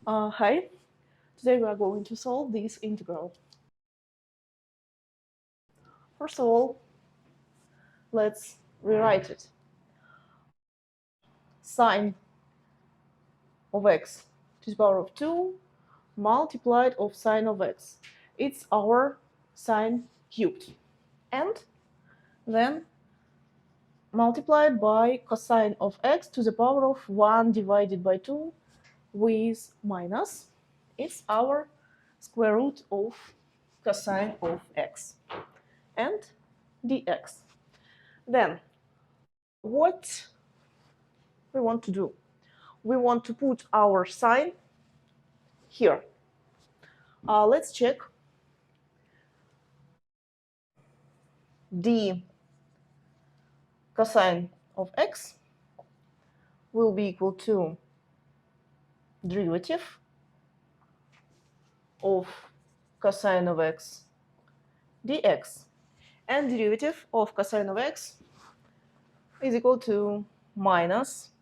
Hi, today we are going to solve this integral. First of all, let's rewrite it. Sine of x to the power of 2 multiplied of sine of x. It's our sine cubed. And then multiplied by cosine of x to the power of 1 divided by 2 with minus. It's our square root of cosine of x and dx. Then what we want to do? We want to put our sine here. Let's check. D cosine of x will be equal to derivative of cosine of x dx. And derivative of cosine of x is equal to minus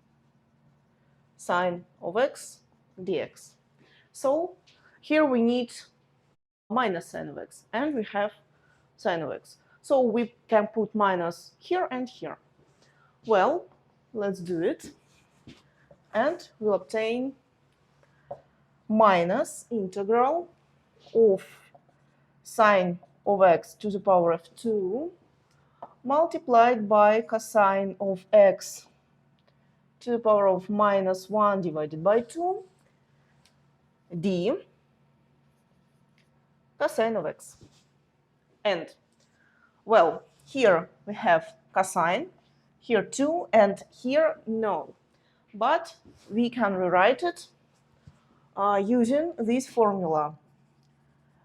sine of x dx. So here we need minus sine of x, and we have sine of x. So we can put minus here and here. Well, let's do it. And we'll obtain minus integral of sine of x to the power of 2 multiplied by cosine of x to the power of minus 1 divided by 2 d cosine of x. And, well, here we have cosine, here 2, and here no. But we can rewrite it using this formula.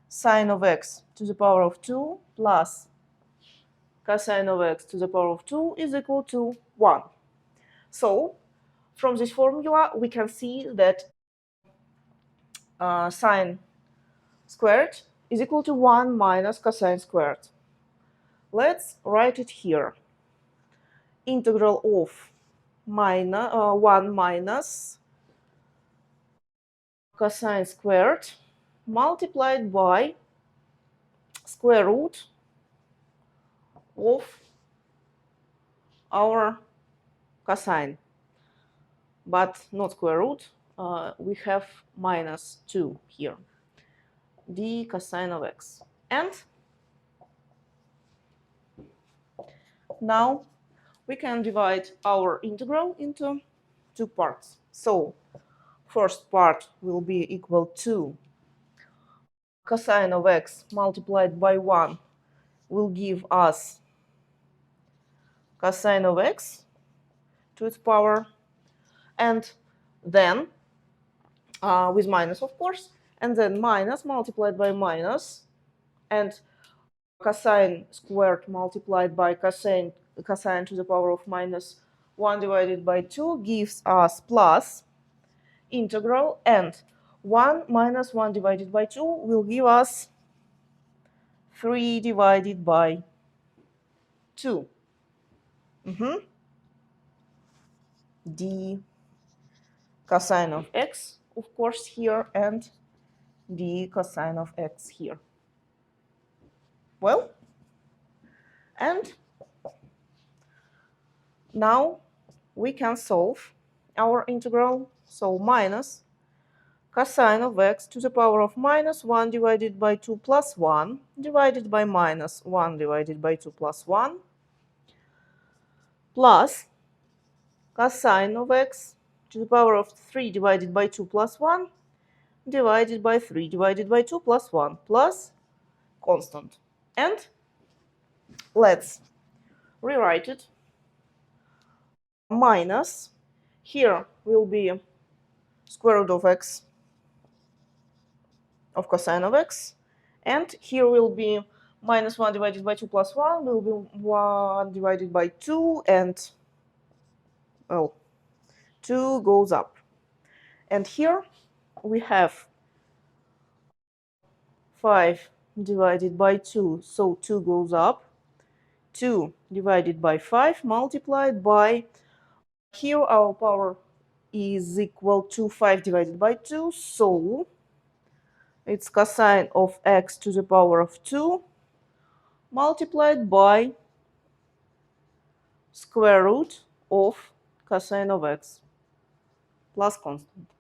Sine of x to the power of 2 plus cosine of x to the power of 2 is equal to 1. So, from this formula, we can see that sine squared is equal to 1 minus cosine squared. Let's write it here. Integral of 1 minus cosine squared multiplied by square root of our cosine, but not square root. We have minus 2 here, d cosine of x. And now we can divide our integral into two parts. So first part will be equal to cosine of x multiplied by 1 will give us cosine of x to its power, and then with minus, of course, and then minus multiplied by minus, and cosine squared multiplied by cosine to the power of minus 1 divided by 2 gives us plus integral, and 1 minus 1 divided by 2 will give us 3 divided by 2. D cosine of x, of course, here, and d cosine of x here. Well, and now we can solve our integral. So minus cosine of x to the power of minus 1 divided by 2 plus 1 divided by minus 1 divided by 2 plus 1 plus cosine of x to the power of 3 divided by 2 plus 1 divided by 3 divided by 2 plus 1 plus constant. And let's rewrite it. Minus, here will be square root of x of cosine of x, and here will be minus 1 divided by 2 plus 1 will be 1 divided by 2, and, well, 2 goes up. And here we have 5 divided by 2, so 2 goes up. 2 divided by 5 multiplied by, here our power is equal to 5 divided by 2, so it's cosine of x to the power of 2 multiplied by square root of cosine of x plus constant.